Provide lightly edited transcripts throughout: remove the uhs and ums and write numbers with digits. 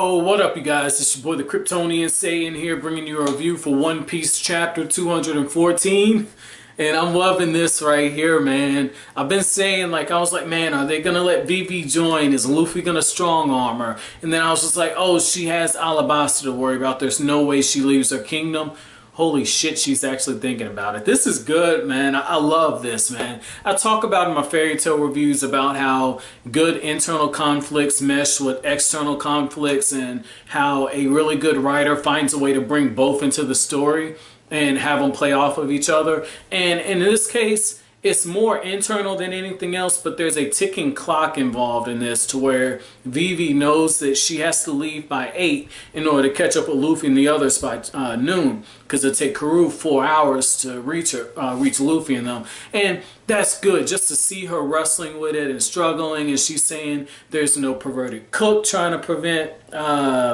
Yo, what up, you guys? It's your boy, the Kryptonian Saiyan here, bringing you a review for One Piece Chapter 214. And I'm loving this right here, man. I've been saying, I was like, man, are they gonna let Vivi join? Is Luffy gonna strong arm her? And then I was just like, oh, she has Alabasta to worry about. There's no way she leaves her kingdom. Holy shit, she's actually thinking about it. This is good, man. I love this, man. I talk about in my fairy tale reviews about how good internal conflicts mesh with external conflicts and how a really good writer finds a way to bring both into the story and have them play off of each other. And in this case, it's more internal than anything else, but there's a ticking clock involved in this to where Vivi knows that she has to leave by 8 in order to catch up with Luffy and the others by noon, because it'll take Karoo 4 hours to reach Luffy and them. And that's good, just to see her wrestling with it and struggling, and she's saying there's no perverted cook trying to prevent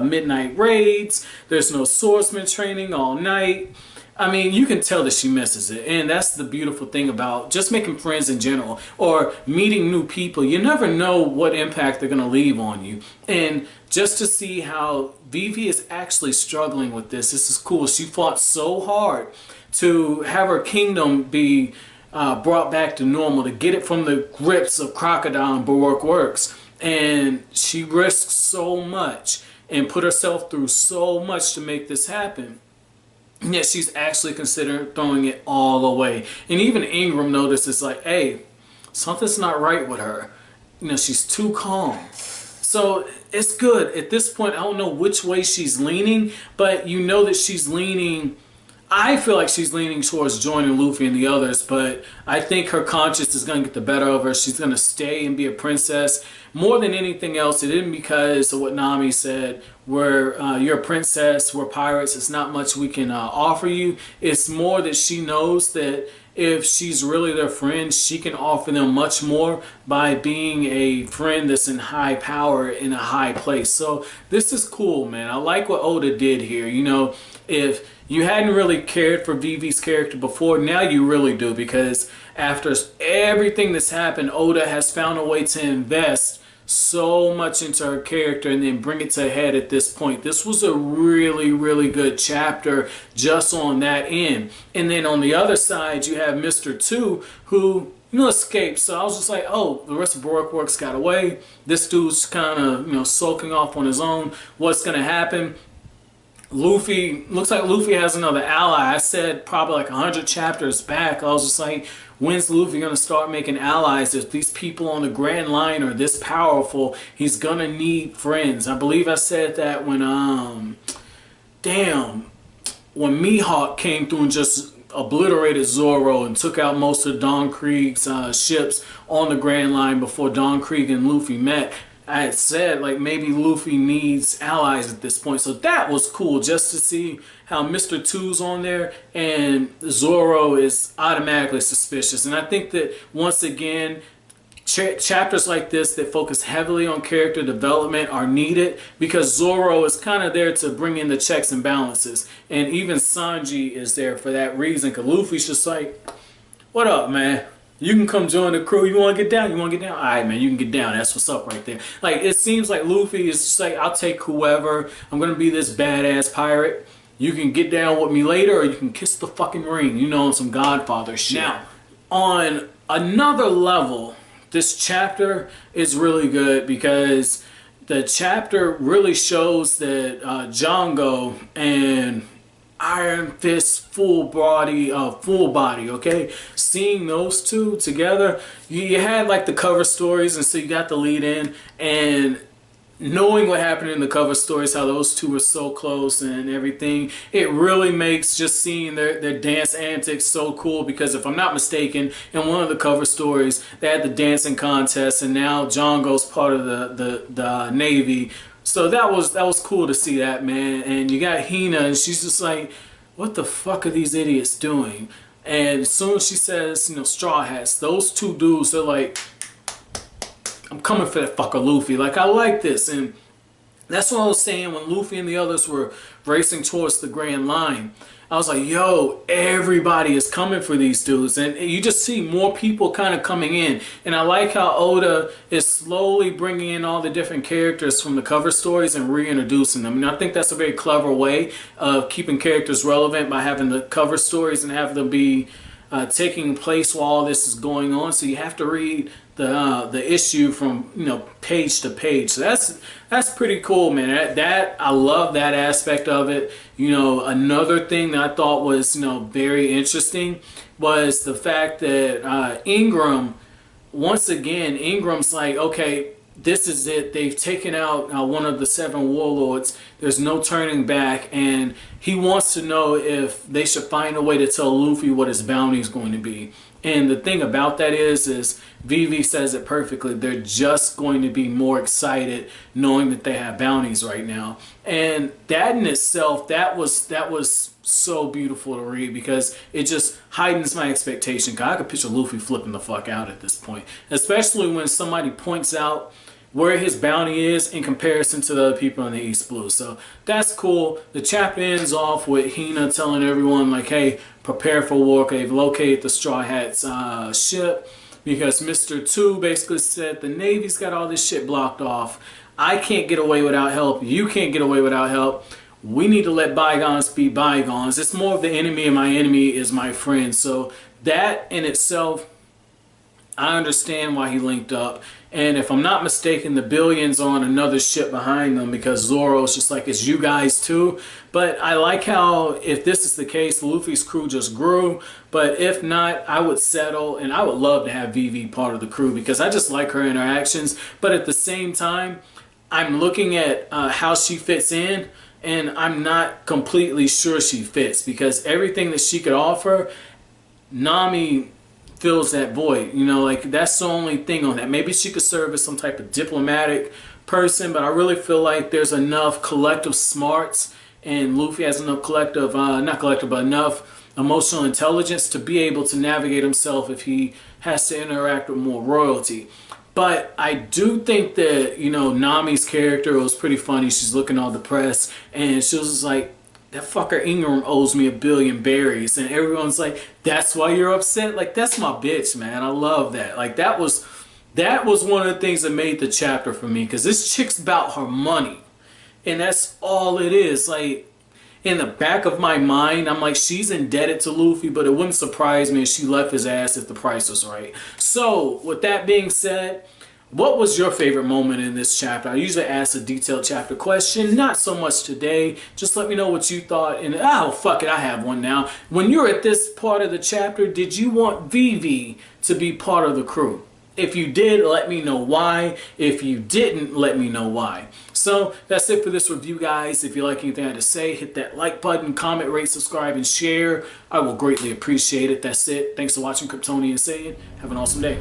midnight raids, there's no swordsman training all night. I mean, you can tell that she misses it, and that's the beautiful thing about just making friends in general or meeting new people. You never know what impact they're going to leave on you, and just to see how Vivi is actually struggling with this is cool. She fought so hard to have her kingdom be brought back to normal, to get it from the grips of Crocodile and Baroque Works, and she risked so much and put herself through so much to make this happen. And yet she's actually considering throwing it all away. And even Ingram notices, like, hey, something's not right with her. You know, she's too calm. So it's good. At this point, I don't know which way she's leaning, but you know that she's leaning. I feel like she's leaning towards joining Luffy and the others, but I think her conscience is going to get the better of her. She's going to stay and be a princess. More than anything else, it isn't because of what Nami said, where you're a princess, we're pirates, it's not much we can offer you. It's more that she knows that if she's really their friend, she can offer them much more by being a friend that's in high power, in a high place. So this is cool, man. I like what Oda did here. You know, if you hadn't really cared for Vivi's character before, now you really do, because after everything that's happened, Oda has found a way to invest so much into her character and then bring it to a head at this point. This was a really, really good chapter just on that end. And then on the other side, you have Mr. 2, who, you know, escaped. So I was just like, oh, the rest of Baroque Works got away. This dude's kind of, you know, sulking off on his own. What's going to happen? Luffy, looks like Luffy has another ally. I said probably like 100 chapters back, I was just like, when's Luffy going to start making allies? If these people on the Grand Line are this powerful, he's going to need friends. I believe I said that when, when Mihawk came through and just obliterated Zoro and took out most of Don Krieg's ships on the Grand Line before Don Krieg and Luffy met. I had said, like, maybe Luffy needs allies at this point. So that was cool, just to see how Mr. 2's on there and Zoro is automatically suspicious. And I think that, once again, chapters like this that focus heavily on character development are needed, because Zoro is kind of there to bring in the checks and balances. And even Sanji is there for that reason, because Luffy's just like, what up, man? You can come join the crew. You want to get down? You want to get down? All right, man, you can get down. That's what's up right there. Like, it seems like Luffy is just like, I'll take whoever. I'm going to be this badass pirate. You can get down with me later, or you can kiss the fucking ring. You know, on some Godfather shit. Now, on another level, this chapter is really good because the chapter really shows that Django and Iron Fist full body, okay? Seeing those two together, you had like the cover stories, and so you got the lead in, and knowing what happened in the cover stories, how those two were so close and everything, it really makes just seeing their dance antics so cool, because if I'm not mistaken, in one of the cover stories, they had the dancing contest, and now Django's part of the Navy. So that was cool to see that, man. And you got Hina, and she's just like, what the fuck are these idiots doing? And as soon as she says, you know, Straw Hats, those two dudes, they're like, I'm coming for that fucker Luffy. Like, I like this. And That's what I was saying when Luffy and the others were racing towards the Grand Line. I was like, yo, everybody is coming for these dudes. And you just see more people kind of coming in. And I like how Oda is slowly bringing in all the different characters from the cover stories and reintroducing them. And I think that's a very clever way of keeping characters relevant by having the cover stories and have them be taking place while all this is going on. So you have to read the issue from page to page. So that's pretty cool, man. That I love that aspect of it. Another thing that I thought was very interesting was the fact that Ingram, once again, Ingram's like, okay, this is it. They've taken out one of the 7 warlords. There's no turning back, and he wants to know if they should find a way to tell Luffy what his bounty is going to be. And the thing about that is Vivi says it perfectly. They're just going to be more excited knowing that they have bounties right now. And that in itself, that was so beautiful to read, because it just heightens my expectation. I could picture Luffy flipping the fuck out at this point, especially when somebody points out where his bounty is in comparison to the other people in the East Blue. So that's cool. The chapter ends off with Hina telling everyone, like, hey, prepare for war. They've located the Straw Hats ship, because Mr. 2 basically said the Navy's got all this shit blocked off. I can't get away without help. You can't get away without help. We need to let bygones be bygones. It's more of the enemy, and my enemy is my friend. So that in itself, I understand why he linked up. And if I'm not mistaken, the Billions on another ship behind them, because Zoro's just like, it's you guys too. But I like how, if this is the case, Luffy's crew just grew. But if not, I would settle, and I would love to have Vivi part of the crew, because I just like her interactions. But at the same time, I'm looking at how she fits in, and I'm not completely sure she fits, because everything that she could offer, Nami fills that void. Like, that's the only thing on that. Maybe she could serve as some type of diplomatic person, but I really feel like there's enough collective smarts, and Luffy has enough collective, not collective, but enough emotional intelligence to be able to navigate himself if he has to interact with more royalty. But I do think that, Nami's character was pretty funny. She's looking all depressed, and she was just like, that fucker Ingram owes me 1 billion berries. And everyone's like, that's why you're upset? Like, that's my bitch, man. I love that. Like, that was one of the things that made the chapter for me, because this chick's about her money. And that's all it is. Like, in the back of my mind, I'm like, she's indebted to Luffy, but it wouldn't surprise me if she left his ass if the price was right. So, with that being said, what was your favorite moment in this chapter? I usually ask a detailed chapter question, not so much today. Just let me know what you thought. And fuck it, I have one now. When you're at this part of the chapter, did you want Vivi to be part of the crew? If you did, let me know why. If you didn't, let me know why. So that's it for this review, guys. If you like anything I had to say, hit that like button, comment, rate, subscribe, and share. I will greatly appreciate it. That's it. Thanks for watching Kryptonian Saiyan. Have an awesome day.